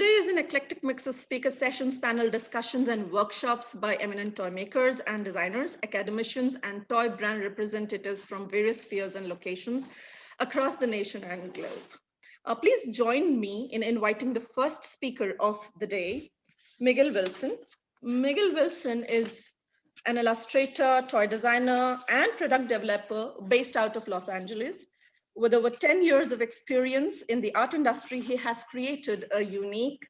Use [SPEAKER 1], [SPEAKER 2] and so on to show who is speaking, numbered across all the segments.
[SPEAKER 1] Today is an eclectic mix of speaker sessions, panel discussions, and workshops by eminent toy makers and designers, academicians, and toy brand representatives from various spheres and locations across the nation and globe. Please join me in inviting the first speaker of the day, Miguel Wilson. Miguel Wilson is an illustrator, toy designer, and product developer based out of Los Angeles. With over 10 years of experience in the art industry, he has created a unique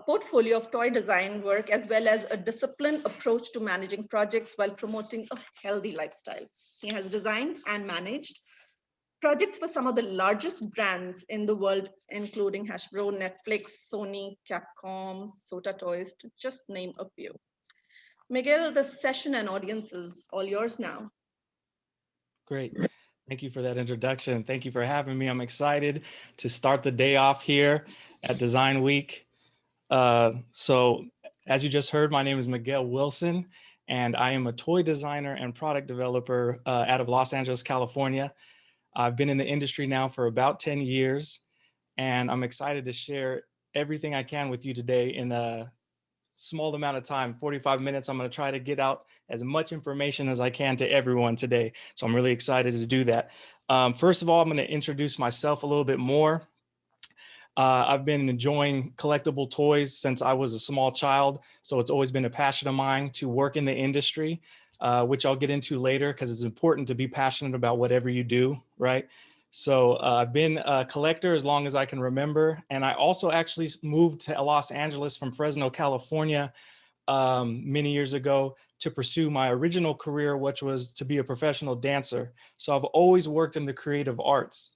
[SPEAKER 1] portfolio of toy design work, as well as a disciplined approach to managing projects while promoting a healthy lifestyle. He has designed and managed projects for some of the largest brands in the world, including Hasbro, Netflix, Sony, Capcom, SOTA Toys, to just name a few. Miguel, the session and audience is all yours now.
[SPEAKER 2] Great. Thank you for that introduction. Thank you for having me. I'm excited to start the day off here at Design Week. So as you just heard, my name is Miguel Wilson, and I am a toy designer and product developer out of Los Angeles, California. I've been in the industry now for about 10 years, and I'm excited to share everything I can with you today in a small amount of time, 45 minutes. I'm going to try to get out as much information as I can to everyone today. So I'm really excited to do that. First of all, I'm going to introduce myself a little bit more. I've been enjoying collectible toys since I was a small child. So it's always been a passion of mine to work in the industry, which I'll get into later because it's important to be passionate about whatever you do, right? So I've been a collector as long as I can remember. And I also actually moved to Los Angeles from Fresno, California, many years ago to pursue my original career, which was to be a professional dancer. So I've always worked in the creative arts.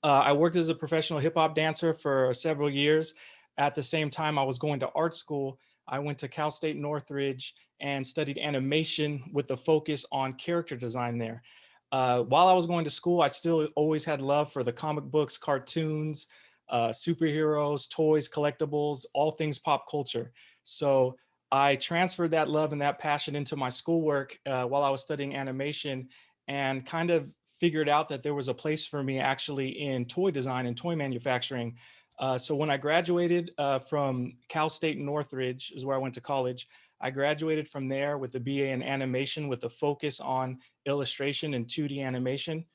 [SPEAKER 2] I worked as a professional hip hop dancer for several years. At the same time, I was going to art school. I went to Cal State Northridge and studied animation with a focus on character design there. While I was going to school, I still always had love for the comic books, cartoons, superheroes, toys, collectibles, all things pop culture. So I transferred that love and that passion into my schoolwork while I was studying animation, and kind of figured out that there was a place for me actually in toy design and toy manufacturing. So when I graduated from Cal State Northridge, is where I went to college, I graduated from there with a BA in animation with a focus on illustration and 2D animation.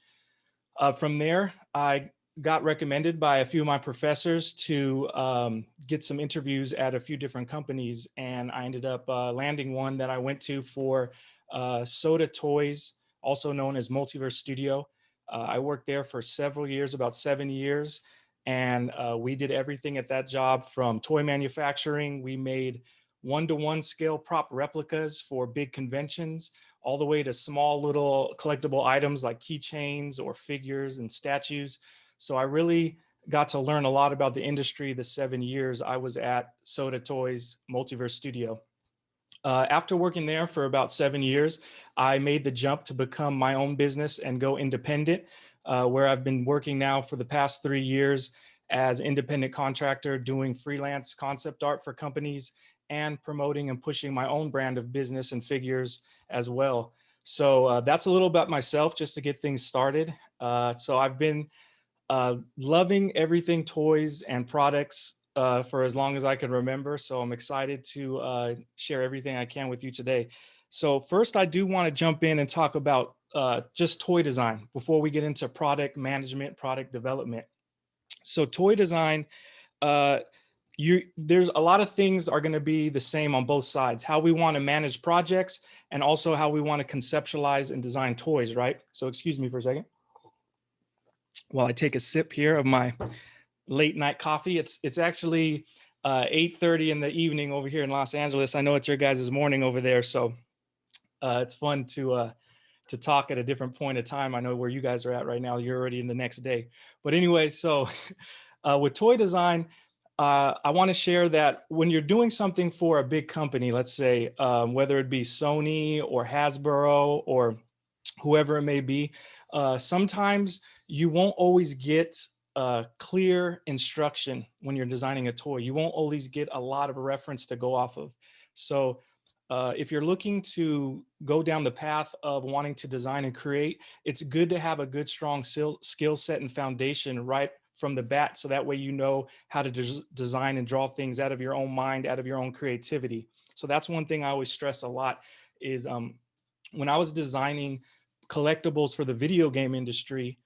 [SPEAKER 2] From there, I got recommended by a few of my professors to get some interviews at a few different companies, and I ended up landing one that I went to for SOTA Toys, also known as Multiverse Studio. I worked there for several years, about 7 years, and we did everything at that job from toy manufacturing. We made one-to-one scale prop replicas for big conventions, all the way to small little collectible items like keychains or figures and statues. So I really got to learn a lot about the industry the 7 years I was at SOTA Toys Multiverse Studio. After working there for about 7 years, I made the jump to become my own business and go independent, where I've been working now for the past 3 years as independent contractor, doing freelance concept art for companies and promoting and pushing my own brand of business and figures as well. So that's a little about myself just to get things started. So I've been loving everything toys and products for as long as I can remember. So I'm excited to share everything I can with you today. So first, I do want to jump in and talk about just toy design before we get into product management, product development. So toy design, there's a lot of things are going to be the same on both sides, how we want to manage projects and also how we want to conceptualize and design toys, right? So excuse me for a second while I take a sip here of my late night coffee. It's actually 8:30 in the evening over here in Los Angeles. I know it's your guys' morning over there, so it's fun to talk at a different point of time. I know where you guys are at right now. You're already in the next day. But anyway, so with toy design, I want to share that when you're doing something for a big company, let's say, whether it be Sony or Hasbro or whoever it may be, sometimes you won't always get clear instruction when you're designing a toy. You won't always get a lot of reference to go off of. So if you're looking to go down the path of wanting to design and create, it's good to have a good, strong skill set and foundation right from the bat. So that way, you know how to design and draw things out of your own mind, out of your own creativity. So that's one thing I always stress a lot is when I was designing collectibles for the video game industry,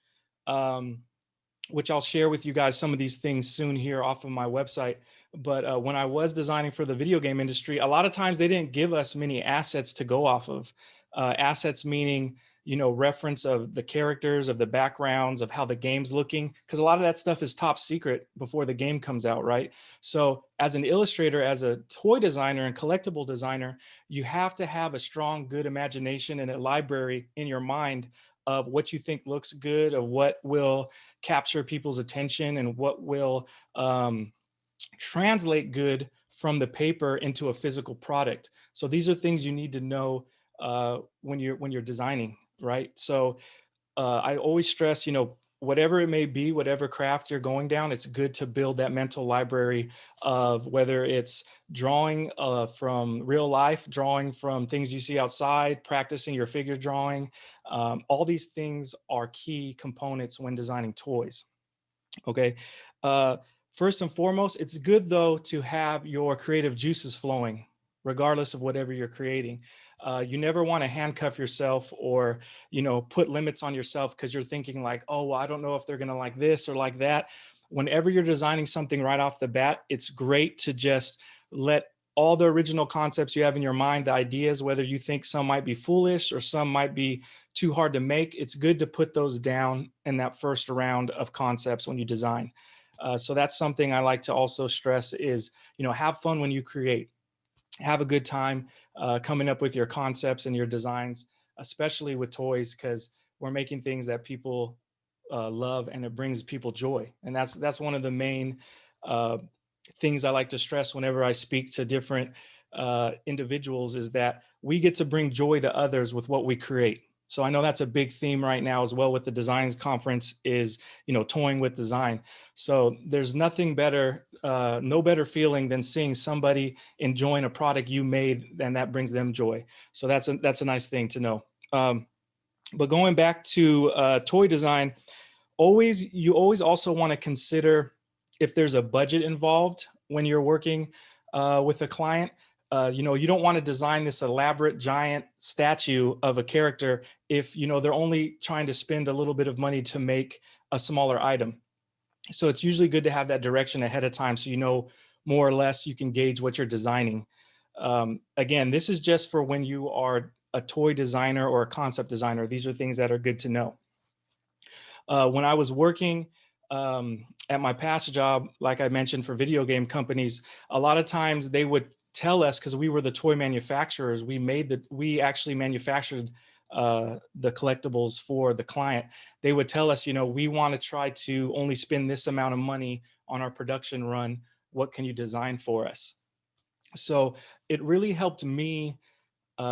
[SPEAKER 2] which I'll share with you guys some of these things soon here off of my website. But when I was designing for the video game industry, a lot of times they didn't give us many assets to go off of. Assets meaning, you know, reference of the characters, of the backgrounds, of how the game's looking, because a lot of that stuff is top secret before the game comes out, right? So as an illustrator, as a toy designer and collectible designer, you have to have a strong, good imagination and a library in your mind of what you think looks good, of what will capture people's attention, and what will translate good from the paper into a physical product. So these are things you need to know when you're designing, right? So I always stress, you know, whatever it may be, whatever craft you're going down, it's good to build that mental library of whether it's drawing from real life, drawing from things you see outside, practicing your figure drawing. All these things are key components when designing toys. Okay. First and foremost, it's good though to have your creative juices flowing, regardless of whatever you're creating. You never want to handcuff yourself or, you know, put limits on yourself because you're thinking like, oh, well, I don't know if they're going to like this or like that. Whenever you're designing something right off the bat, it's great to just let all the original concepts you have in your mind, the ideas, whether you think some might be foolish or some might be too hard to make, it's good to put those down in that first round of concepts when you design. So that's something I like to also stress is, you know, have fun when you create. Have a good time coming up with your concepts and your designs, especially with toys, because we're making things that people love and it brings people joy. And that's one of the main things I like to stress whenever I speak to different individuals is that we get to bring joy to others with what we create. So I know that's a big theme right now as well with the designs conference is, you know, toying with design. So there's nothing better, no better feeling than seeing somebody enjoying a product you made and that brings them joy. So that's a nice thing to know. But going back to toy design, you always also want to consider if there's a budget involved when you're working with a client. You know, you don't want to design this elaborate giant statue of a character if, you know, they're only trying to spend a little bit of money to make a smaller item. So it's usually good to have that direction ahead of time so you know more or less you can gauge what you're designing. Again, this is just for when you are a toy designer or a concept designer. These are things that are good to know. When I was working at my past job, like I mentioned, for video game companies, a lot of times they would tell us, because we were the toy manufacturers, we actually manufactured the collectibles for the client. They would tell us, you know, we want to try to only spend this amount of money on our production run. What can you design for us? So it really helped me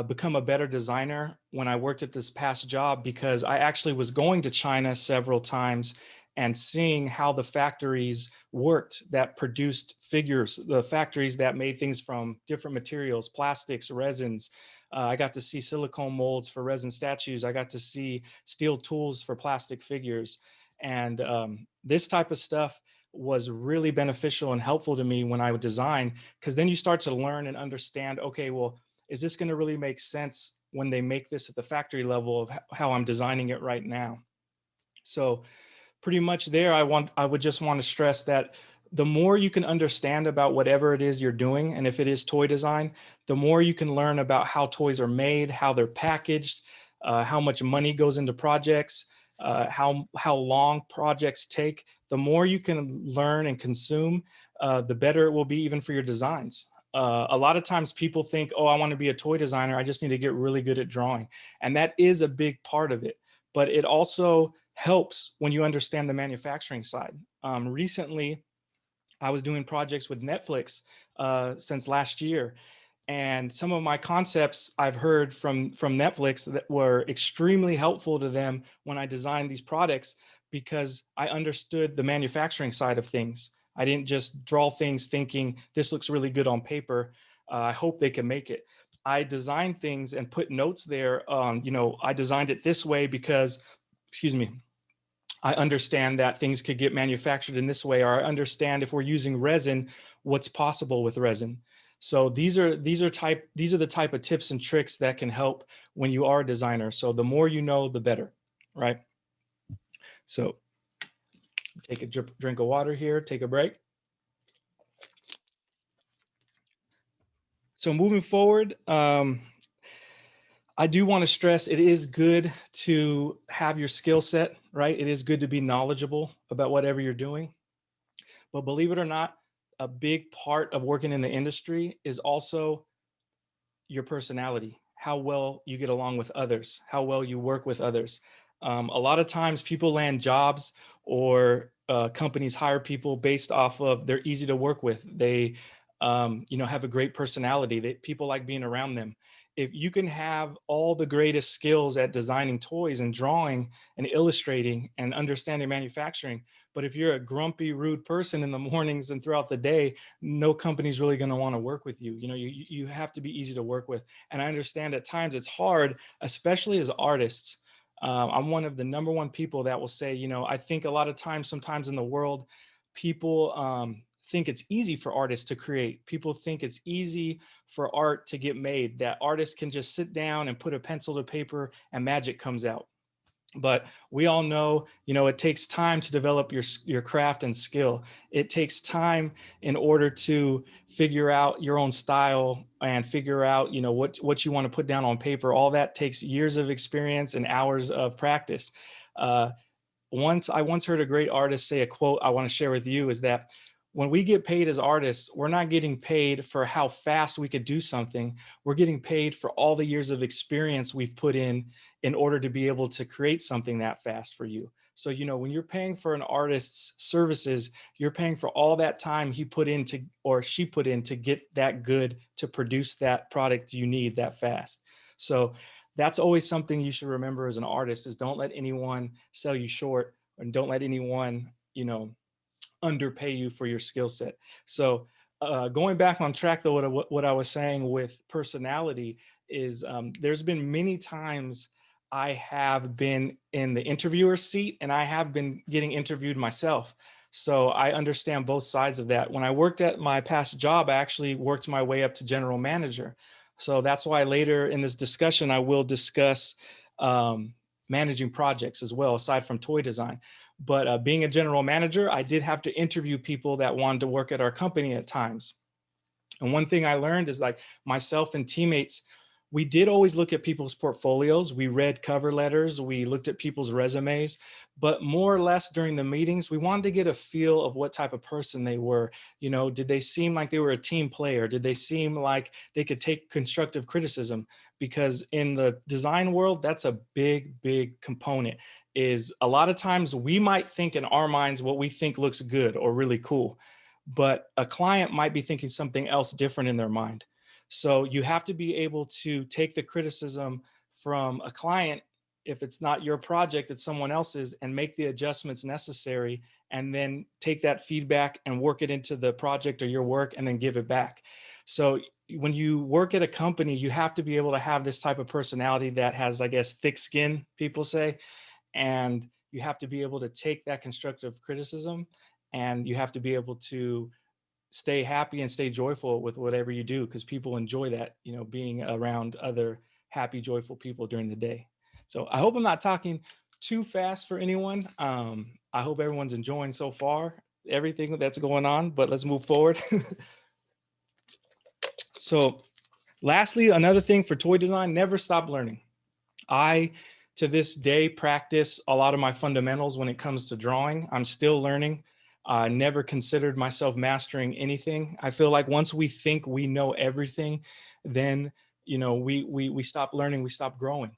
[SPEAKER 2] become a better designer when I worked at this past job, because I actually was going to China several times and seeing how the factories worked that produced figures, the factories that made things from different materials, plastics, resins. I got to see silicone molds for resin statues. I got to see steel tools for plastic figures. And this type of stuff was really beneficial and helpful to me when I would design, because then you start to learn and understand, okay, well, is this going to really make sense when they make this at the factory level of how I'm designing it right now? So pretty much there, I would just want to stress that the more you can understand about whatever it is you're doing, and if it is toy design, the more you can learn about how toys are made, how they're packaged, how much money goes into projects, how long projects take. The more you can learn and consume, the better it will be even for your designs. A lot of times people think, oh, I want to be a toy designer, I just need to get really good at drawing. And that is a big part of it. But it also helps when you understand the manufacturing side. Recently, I was doing projects with Netflix since last year. And some of my concepts I've heard from Netflix that were extremely helpful to them when I designed these products, because I understood the manufacturing side of things. I didn't just draw things thinking this looks really good on paper. I hope they can make it. I designed things and put notes there. You know, I designed it this way because, excuse me, I understand that things could get manufactured in this way, or I understand if we're using resin, what's possible with resin. So these are the type of tips and tricks that can help when you are a designer. So the more you know, the better, right? So take a drink of water here, take a break. So moving forward, I do want to stress it is good to have your skill set, right? It is good to be knowledgeable about whatever you're doing. But believe it or not, a big part of working in the industry is also your personality, how well you get along with others, how well you work with others. A lot of times people land jobs or companies hire people based off of they're easy to work with. They have a great personality. People like being around them. If you can have all the greatest skills at designing toys and drawing and illustrating and understanding manufacturing, but if you're a grumpy, rude person in the mornings and throughout the day, no company's really going to want to work with you. You have to be easy to work with. And I understand at times it's hard, especially as artists. I'm one of the number one people that will say, I think a lot of times, sometimes in the world, people think it's easy for artists to create. People think it's easy for art to get made, that artists can just sit down and put a pencil to paper and magic comes out. But we all know, it takes time to develop your craft and skill. It takes time in order to figure out your own style and figure out, what you want to put down on paper. All that takes years of experience and hours of practice. I once heard a great artist say a quote I want to share with you is that when we get paid as artists, we're not getting paid for how fast we could do something. We're getting paid for all the years of experience we've put in order to be able to create something that fast for you. So, when you're paying for an artist's services, you're paying for all that time he put into or she put in to get that good to produce that product you need that fast. So that's always something you should remember as an artist is don't let anyone sell you short and don't let anyone, underpay you for your skill set. So going back on track though, what I was saying with personality is there's been many times I have been in the interviewer seat and I have been getting interviewed myself. So I understand both sides of that. When I worked at my past job, I actually worked my way up to general manager. So that's why later in this discussion, I will discuss managing projects as well, aside from toy design. But being a general manager, I did have to interview people that wanted to work at our company at times. And one thing I learned is like myself and teammates, we did always look at people's portfolios. We read cover letters. We looked at people's resumes, but more or less during the meetings, we wanted to get a feel of what type of person they were. Did they seem like they were a team player? Did they seem like they could take constructive criticism? Because in the design world, that's a big, big component. Is a lot of times we might think in our minds what we think looks good or really cool, but a client might be thinking something else different in their mind. So you have to be able to take the criticism from a client, if it's not your project, it's someone else's, and make the adjustments necessary, and then take that feedback and work it into the project or your work and then give it back. So when you work at a company, you have to be able to have this type of personality that has, I guess, thick skin, people say, and you have to be able to take that constructive criticism and you have to be able to stay happy and stay joyful with whatever you do, because people enjoy that, being around other happy, joyful people during the day. So I hope I'm not talking too fast for anyone. I hope everyone's enjoying so far everything that's going on, but let's move forward. So lastly, another thing for toy design, never stop learning. I, to this day, practice a lot of my fundamentals when it comes to drawing. I'm still learning. I never considered myself mastering anything. I feel like once we think we know everything, then we stop learning, we stop growing.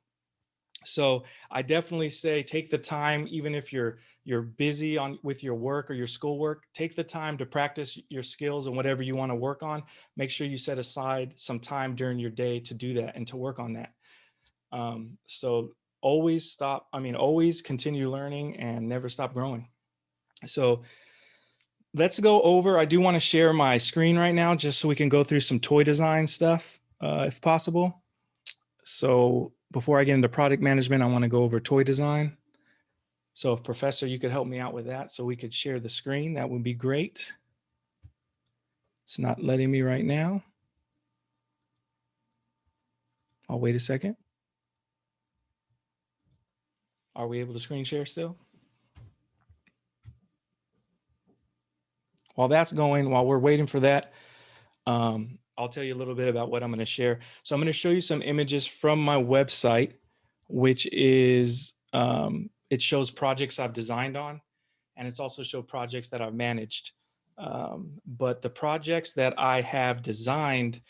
[SPEAKER 2] So I definitely say take the time, even if you're busy with your work or your schoolwork, take the time to practice your skills and whatever you want to work on. Make sure you set aside some time during your day to do that and to work on that. So always continue learning and never stop growing. So let's go over, I do want to share my screen right now just so we can go through some toy design stuff, if possible. So before I get into product management, I want to go over toy design. So if Professor, you could help me out with that so we could share the screen, that would be great. It's not letting me right now. I'll wait a second. Are we able to screen share still? While that's going, while we're waiting for that, I'll tell you a little bit about what I'm going to share. So I'm going to show you some images from my website, which is, it shows projects I've designed on, and it's also show projects that I've managed. But the projects that I have designed,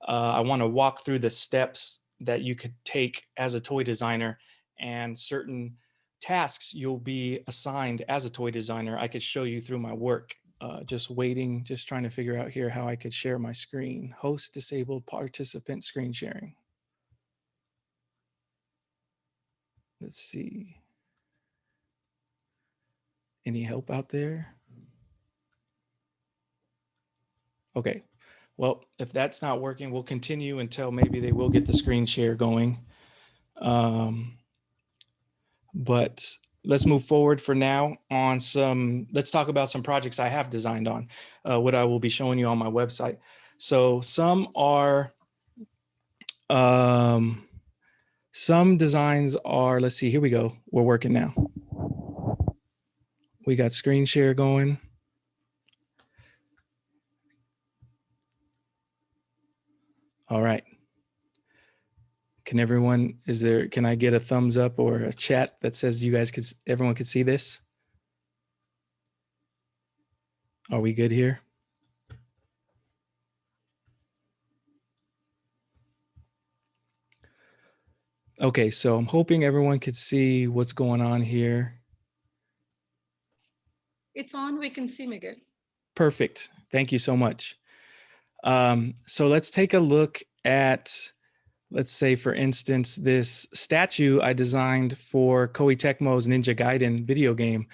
[SPEAKER 2] I want to walk through the steps that you could take as a toy designer, and certain tasks you'll be assigned as a toy designer. I could show you through my work. Just waiting, just trying to figure out here how I could share my screen. Host disabled participant screen sharing. Let's see. Any help out there? Okay. Well, if that's not working, we'll continue until maybe they will get the screen share going. But let's move forward for now on let's talk about some projects I have designed on, what I will be showing you on my website. So some are, some designs are, let's see, here we go. We're working now. We got screen share going. All right. Can everyone, can I get a thumbs up or a chat that says you guys everyone could see this? Are we good here? Okay, so I'm hoping everyone could see what's going on here.
[SPEAKER 1] It's on, we can see Miguel.
[SPEAKER 2] Perfect, thank you so much. So let's take a look at, let's say for instance, this statue I designed for Koei Tecmo's Ninja Gaiden video game.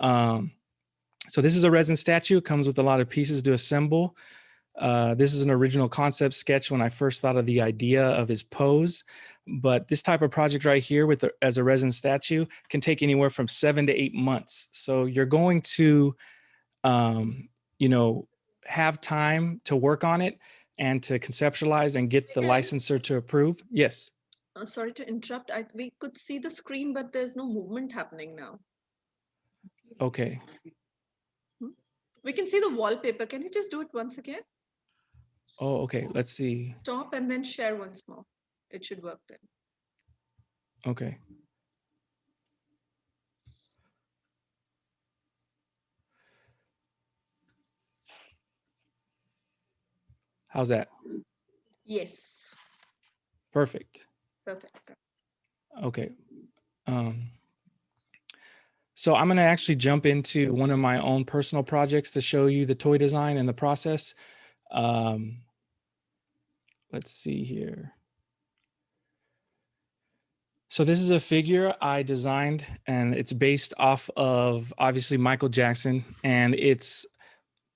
[SPEAKER 2] So this is a resin statue. It comes with a lot of pieces to assemble. This is an original concept sketch when I first thought of the idea of his pose. But this type of project right here as a resin statue can take anywhere from 7 to 8 months. So you're going to, you know, have time to work on it and to conceptualize and get the licensor to approve. Yes.
[SPEAKER 1] Sorry to interrupt. We could see the screen, but there's no movement happening now.
[SPEAKER 2] Okay.
[SPEAKER 1] We can see the wallpaper. Can you just do it once again?
[SPEAKER 2] Oh, okay. Let's see.
[SPEAKER 1] Stop and then share once more. It should work then.
[SPEAKER 2] Okay. How's that?
[SPEAKER 1] Yes.
[SPEAKER 2] Perfect.
[SPEAKER 1] Perfect.
[SPEAKER 2] Okay. So I'm going to actually jump into one of my own personal projects to show you the toy design and the process. Let's see here. So this is a figure I designed, and it's based off of obviously Michael Jackson, and it's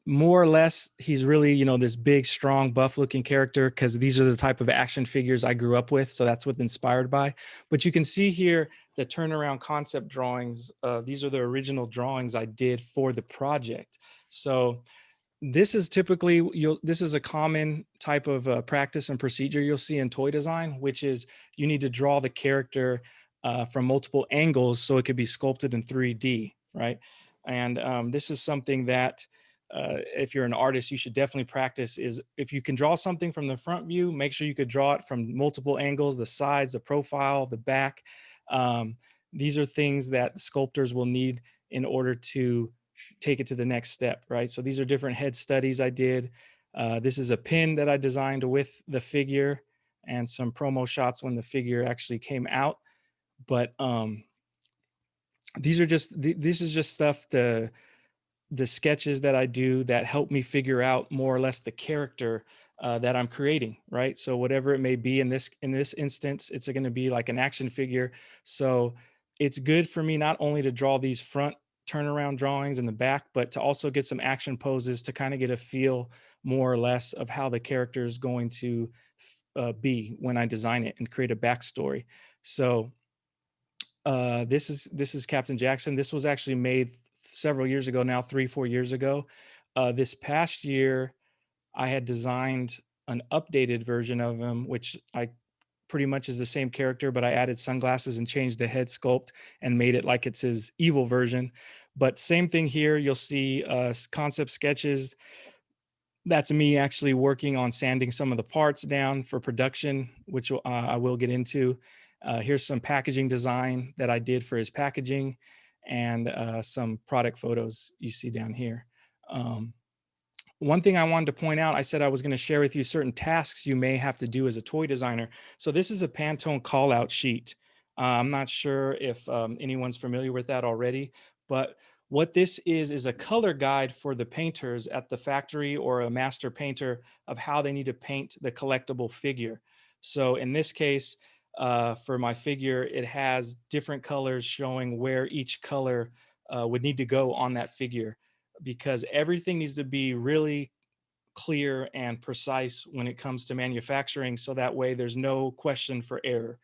[SPEAKER 2] more or less, he's really, you know, this big, strong, buff looking character, because these are the type of action figures I grew up with. So that's what inspired by. But you can see here the turnaround concept drawings. These are the original drawings I did for the project. So this is typically, this is a common type of practice and procedure you'll see in toy design, which is you need to draw the character from multiple angles so it could be sculpted in 3D, right? And this is something that if you're an artist, you should definitely practice. Is if you can draw something from the front view, make sure you could draw it from multiple angles, the sides, the profile, the back. These are things that sculptors will need in order to take it to the next step, right? So these are different head studies I did. This is a pin that I designed with the figure and some promo shots when the figure actually came out. But this is just stuff, the sketches that I do that help me figure out more or less the character that I'm creating, right? So whatever it may be in this instance, it's going to be like an action figure. So it's good for me not only to draw these front turnaround drawings in the back, but to also get some action poses to kind of get a feel more or less of how the character is going to be when I design it and create a backstory. So This is Captain Jackson. This was actually made several years ago now, 3-4 years ago. This past year, I had designed an updated version of him, which I pretty much is the same character, but I added sunglasses and changed the head sculpt and made it like it's his evil version. But same thing here. You'll see concept sketches. That's me actually working on sanding some of the parts down for production, which I will get into. Here's some packaging design that I did for his packaging, and some product photos you see down here. One thing I wanted to point out, I said I was going to share with you certain tasks you may have to do as a toy designer. So this is a Pantone call out sheet. I'm not sure if anyone's familiar with that already, but what this is a color guide for the painters at the factory or a master painter of how they need to paint the collectible figure. So in this case, for my figure, it has different colors showing where each color would need to go on that figure, because everything needs to be really clear and precise when it comes to manufacturing. So that way there's no question for error.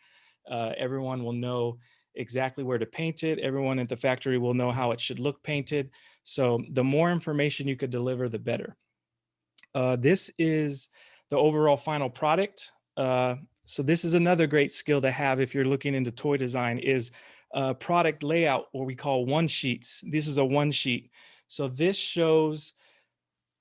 [SPEAKER 2] Everyone will know exactly where to paint it. Everyone at the factory will know how it should look painted. So the more information you could deliver, the better. This is the overall final product. So this is another great skill to have if you're looking into toy design, is product layout, what we call one sheets. This is a one sheet. So this shows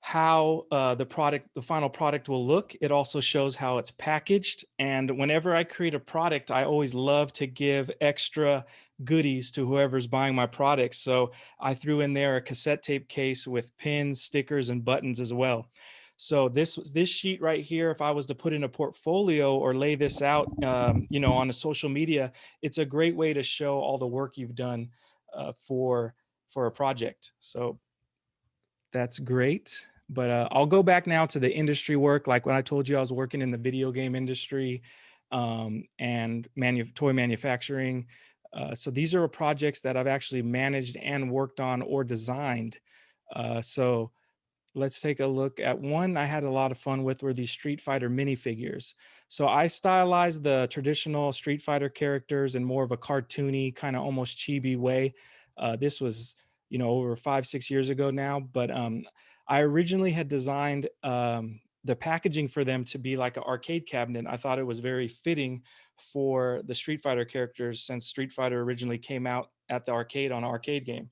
[SPEAKER 2] how the final product will look. It also shows how it's packaged. And whenever I create a product, I always love to give extra goodies to whoever's buying my products. So I threw in there a cassette tape case with pins, stickers, and buttons as well. So this sheet right here, if I was to put in a portfolio or lay this out, on a social media, it's a great way to show all the work you've done for a project. So that's great. But I'll go back now to the industry work. Like when I told you I was working in the video game industry and toy manufacturing. So these are projects that I've actually managed and worked on or designed. So let's take a look at one I had a lot of fun with, were these Street Fighter minifigures. So I stylized the traditional Street Fighter characters in more of a cartoony, kind of almost chibi way. This was, over 5-6 years ago now, but I originally had designed the packaging for them to be like an arcade cabinet. I thought it was very fitting for the Street Fighter characters, since Street Fighter originally came out at the arcade on an arcade game.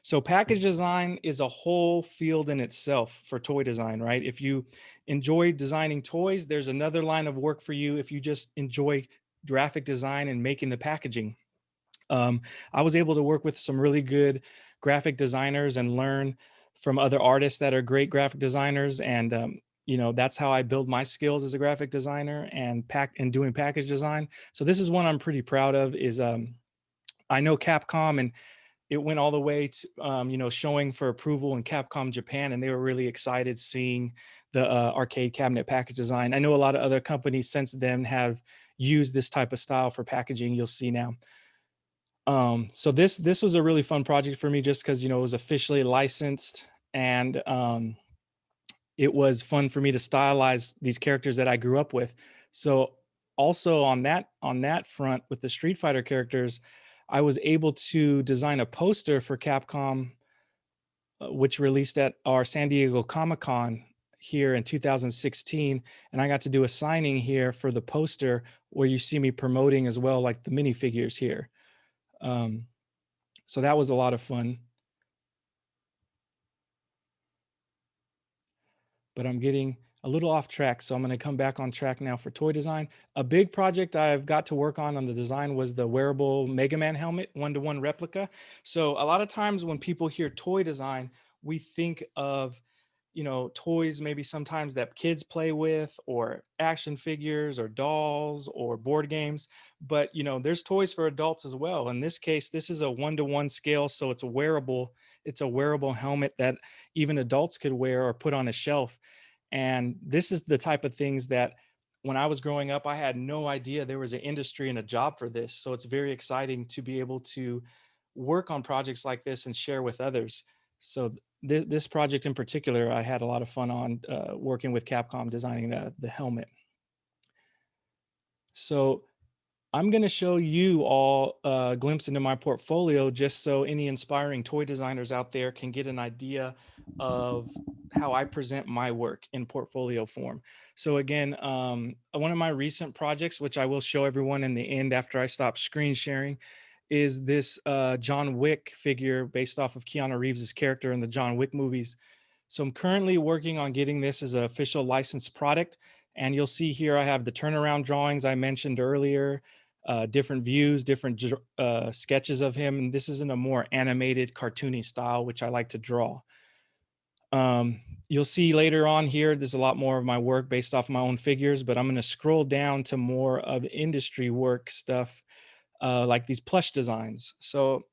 [SPEAKER 2] So package design is a whole field in itself for toy design, right? If you enjoy designing toys, there's another line of work for you if you just enjoy graphic design and making the packaging. I was able to work with some really good graphic designers and learn from other artists that are great graphic designers. And, that's how I build my skills as a graphic designer and doing package design. So this is one I'm pretty proud of. Is I know Capcom, and it went all the way to, showing for approval in Capcom Japan, and they were really excited seeing the arcade cabinet package design. I know a lot of other companies since then have used this type of style for packaging. You'll see now. So this was a really fun project for me, just because, it was officially licensed, and it was fun for me to stylize these characters that I grew up with. So also on that front with the Street Fighter characters, I was able to design a poster for Capcom, which released at our San Diego Comic-Con here in 2016. And I got to do a signing here for the poster where you see me promoting as well, like the minifigures here. So that was a lot of fun. But I'm getting a little off track, so I'm going to come back on track now for toy design. A big project I've got to work on the design was the wearable Mega Man helmet, 1-to-1 replica. So a lot of times when people hear toy design, we think of, toys maybe sometimes that kids play with, or action figures or dolls or board games. But, there's toys for adults as well. In this case, this is a 1-to-1 scale. So it's a wearable helmet that even adults could wear or put on a shelf. And this is the type of things that when I was growing up, I had no idea there was an industry and a job for this. So it's very exciting to be able to work on projects like this and share with others. So this project in particular, I had a lot of fun on working with Capcom designing the helmet. So I'm going to show you all a glimpse into my portfolio just so any inspiring toy designers out there can get an idea of how I present my work in portfolio form. So again, one of my recent projects, which I will show everyone in the end after I stop screen sharing, is this John Wick figure based off of Keanu Reeves's character in the John Wick movies. So I'm currently working on getting this as an official licensed product. And you'll see here I have the turnaround drawings I mentioned earlier, different views, different sketches of him. And this is in a more animated, cartoony style, which I like to draw. You'll see later on here, there's a lot more of my work based off my own figures, but I'm going to scroll down to more of industry work stuff, like these plush designs. So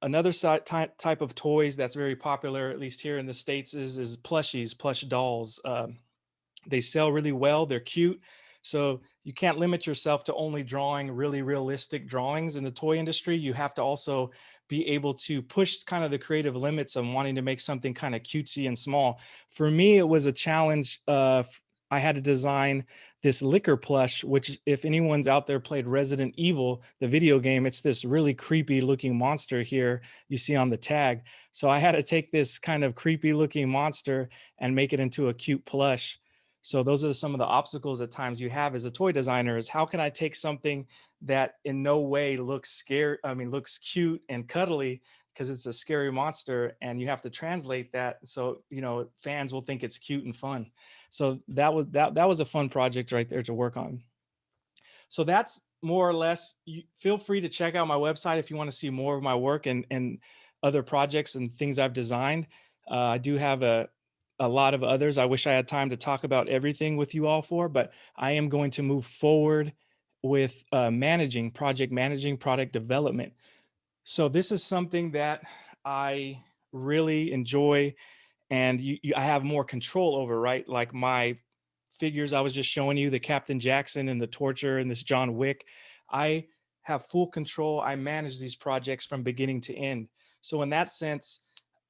[SPEAKER 2] another type of toys that's very popular, at least here in the States, is plushies, plush dolls. They sell really well. They're cute. So you can't limit yourself to only drawing really realistic drawings in the toy industry. You have to also be able to push kind of the creative limits of wanting to make something kind of cutesy and small. For me, it was a challenge. I had to design this liquor plush, which if anyone's out there played Resident Evil, the video game, it's this really creepy looking monster here you see on the tag. So I had to take this kind of creepy looking monster and make it into a cute plush. So those are some of the obstacles at times you have as a toy designer is how can I take something that in no way looks scary, looks cute and cuddly because it's a scary monster and you have to translate that so, fans will think it's cute and fun. So that was a fun project right there to work on. So that's more or less, feel free to check out my website if you want to see more of my work and other projects and things I've designed. I do have a lot of others. I wish I had time to talk about everything with you all but I am going to move forward with managing product development. So this is something that I really enjoy and I have more control over, right? Like my figures I was just showing you, the Captain Jackson and the Torture and this John Wick, I have full control. I manage these projects from beginning to end. So in that sense,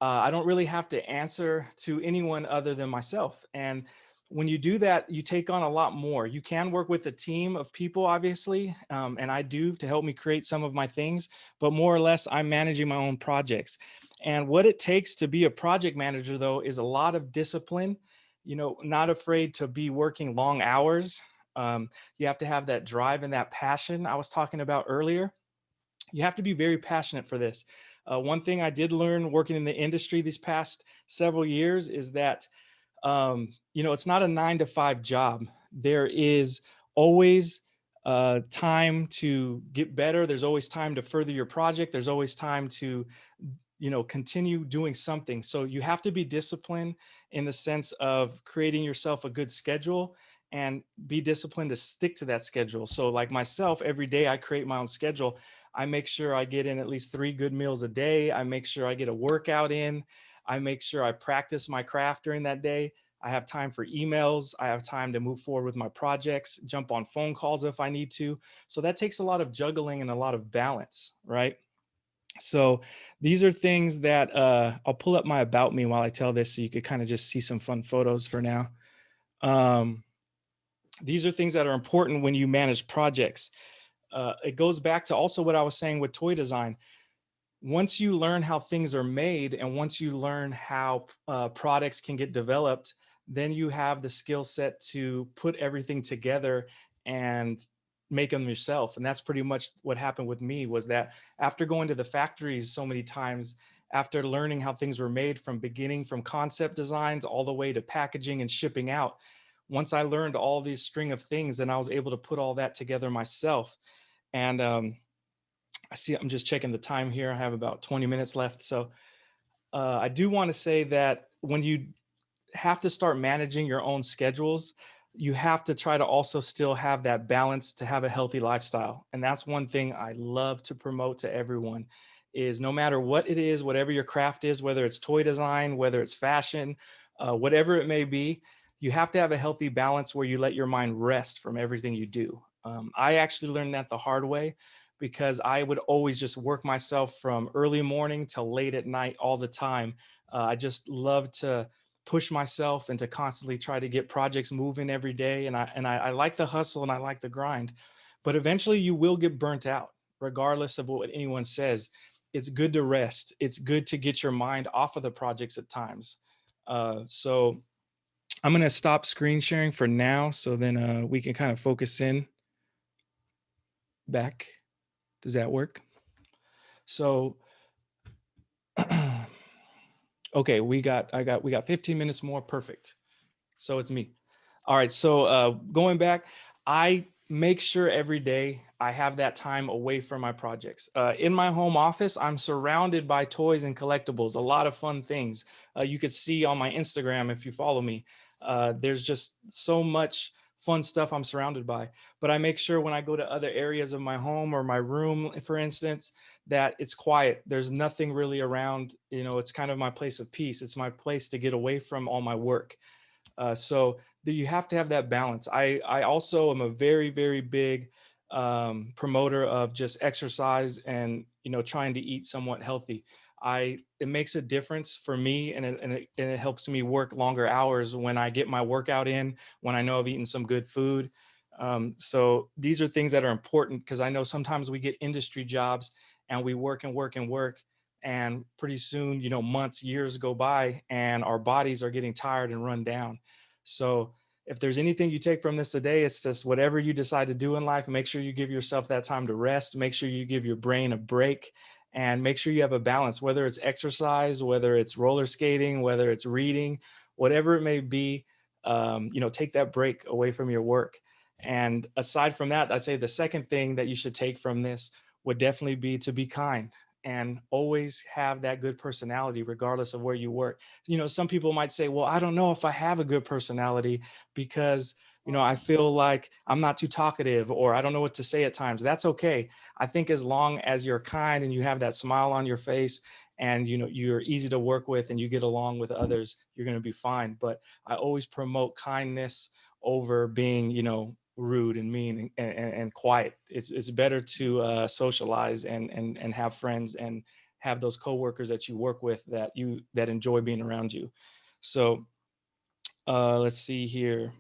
[SPEAKER 2] I don't really have to answer to anyone other than myself. And when you do that, you take on a lot more. You can work with a team of people, obviously, and I do to help me create some of my things, but more or less, I'm managing my own projects. And what it takes to be a project manager, though, is a lot of discipline, not afraid to be working long hours. You have to have that drive and that passion I was talking about earlier. You have to be very passionate for this. One thing I did learn working in the industry these past several years is that, it's not a 9-to-5 job. There is always time to get better. There's always time to further your project. There's always time to, continue doing something. So you have to be disciplined in the sense of creating yourself a good schedule and be disciplined to stick to that schedule. So like myself, every day I create my own schedule. I make sure I get in at least 3 good meals a day. I make sure I get a workout in. I make sure I practice my craft during that day. I have time for emails. I have time to move forward with my projects, jump on phone calls if I need to. So that takes a lot of juggling and a lot of balance, right? So these are things that I'll pull up my About Me while I tell this so you could kind of just see some fun photos for now. These are things that are important when you manage projects. It goes back to also what I was saying with toy design. Once you learn how things are made and once you learn how products can get developed, then you have the skill set to put everything together and make them yourself. And that's pretty much what happened with me, was that after going to the factories so many times, after learning how things were made from concept designs all the way to packaging and shipping out, once I learned all these string of things, then I was able to put all that together myself. And I see I'm just checking the time here. I have about 20 minutes left. So I do want to say that when you have to start managing your own schedules, you have to try to also still have that balance to have a healthy lifestyle. And that's one thing I love to promote to everyone is no matter what it is, whatever your craft is, whether it's toy design, whether it's fashion, whatever it may be, you have to have a healthy balance where you let your mind rest from everything you do. I actually learned that the hard way because I would always just work myself from early morning till late at night all the time. I just love to push myself and to constantly try to get projects moving every day. And I like the hustle and I like the grind. but eventually you will get burnt out, regardless of what anyone says. It's good to rest. It's good to get your mind off of the projects at times. So I'm going to stop screen sharing for now, so then we can kind of focus in back. Does that work? So, okay, we got 15 minutes more. Perfect. So it's me. All right. So going back, I make sure every day I have that time away from my projects. In my home office, I'm surrounded by toys and collectibles, a lot of fun things. You could see on my Instagram if you follow me. There's just so much fun stuff I'm surrounded by. But I make sure when I go to other areas of my home or my room, for instance, that it's quiet. There's nothing really around. You know, it's kind of my place of peace. It's my place to get away from all my work. So you have to have that balance. I also am a very, very big promoter of just exercise and, you know, trying to eat somewhat healthy. It makes a difference for me, and it helps me work longer hours when I get my workout in, when I know I've eaten some good food. So these are things that are important, because I know sometimes we get industry jobs and we work and work and work. And pretty soon, you know, months, years go by and our bodies are getting tired and run down. So if there's anything you take from this today, it's just whatever you decide to do in life, make sure you give yourself that time to rest, make sure you give your brain a break, and make sure you have a balance, whether it's exercise, whether it's roller skating, whether it's reading, whatever it may be. You know, take that break away from your work. And aside from that, I'd say the second thing that you should take from this would definitely be to be kind and always have that good personality, regardless of where you work. You know, some people might say, well, I don't know if I have a good personality because, you know, I feel like I'm not too talkative, or I don't know what to say at times. That's okay. I think as long as you're kind and you have that smile on your face and, you know, you're easy to work with and you get along with others, you're going to be fine. But I always promote kindness over being, you know, rude and mean and quiet. It's better to socialize and have friends and have those coworkers that you work with that enjoy being around you. So let's see here.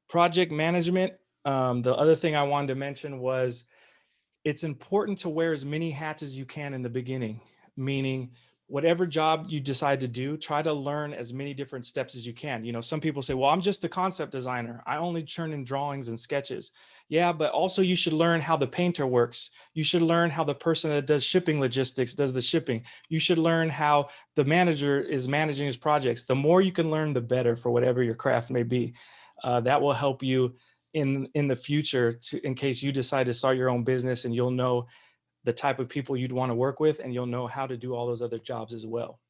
[SPEAKER 2] Project management. The other thing I wanted to mention was it's important to wear as many hats as you can in the beginning, meaning whatever job you decide to do, try to learn as many different steps as you can. You know, some people say, well, I'm just the concept designer. I only turn in drawings and sketches. Yeah, but also you should learn how the painter works. You should learn how the person that does shipping logistics does the shipping. You should learn how the manager is managing his projects. The more you can learn, the better for whatever your craft may be. That will help you in the future in case you decide to start your own business, and you'll know the type of people you'd want to work with, and you'll know how to do all those other jobs as well.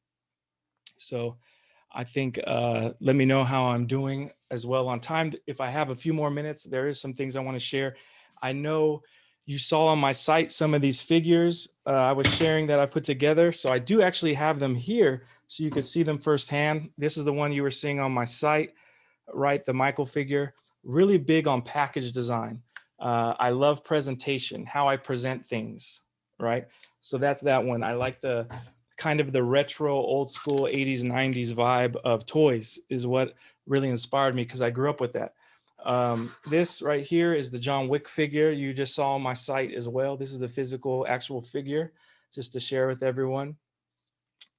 [SPEAKER 2] So I think let me know how I'm doing as well on time. If I have a few more minutes, there is some things I want to share. I know you saw on my site some of these figures I was sharing that I put together. So I do actually have them here so you could see them firsthand. This is the one you were seeing on my site, right? The Michael figure. Really big on package design. I love presentation, how I present things, right? So that's that one. I like the kind of the retro, old school 80s, 90s vibe of toys is what really inspired me, because I grew up with that. This right here is the John Wick figure you just saw on my site as well. This is the physical, actual figure, just to share with everyone.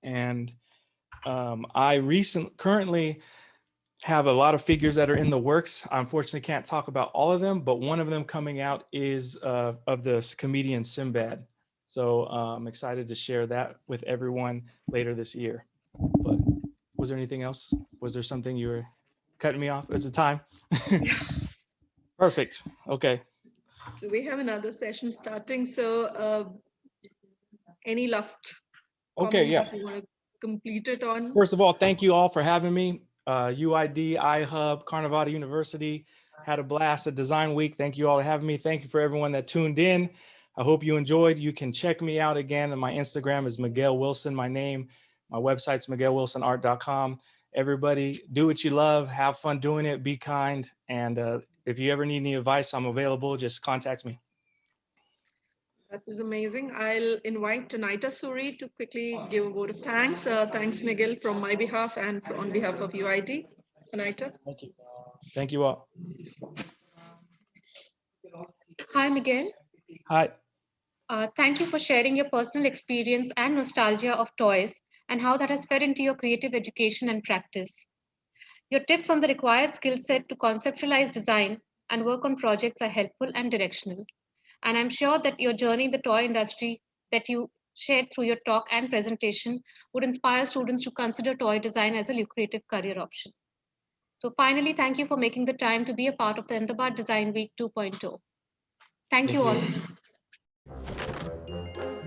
[SPEAKER 2] And I currently have a lot of figures that are in the works. I unfortunately can't talk about all of them, but one of them coming out is of the comedian Sinbad. So I'm excited to share that with everyone later this year. But was there anything else? Was there something you were cutting me off? Is it time? Perfect. Okay.
[SPEAKER 1] So we have another session starting. So any last comment that you want to complete it on?
[SPEAKER 2] First of all, thank you all for having me. UID, iHub, Carnivata University, had a blast at Design Week. Thank you all for having me. Thank you for everyone that tuned in. I hope you enjoyed. You can check me out again. And my Instagram is Miguel Wilson, my name. My website's miguelwilsonart.com. Everybody, do what you love. Have fun doing it. Be kind. And if you ever need any advice, I'm available. Just contact me.
[SPEAKER 1] That was amazing. I'll invite Tanita Suri to quickly give a vote of thanks. Thanks, Miguel, from my behalf and on behalf of UID. Tanita.
[SPEAKER 2] Thank you. Thank you all.
[SPEAKER 3] Hi, Miguel.
[SPEAKER 2] Hi.
[SPEAKER 3] Thank you for sharing your personal experience and nostalgia of toys and how that has fed into your creative education and practice. Your tips on the required skill set to conceptualize design and work on projects are helpful and directional. And I'm sure that your journey in the toy industry that you shared through your talk and presentation would inspire students to consider toy design as a lucrative career option. So finally, thank you for making the time to be a part of the Ahmedabad Design Week 2.0. Thank
[SPEAKER 2] Thank
[SPEAKER 3] you
[SPEAKER 2] you.
[SPEAKER 3] all.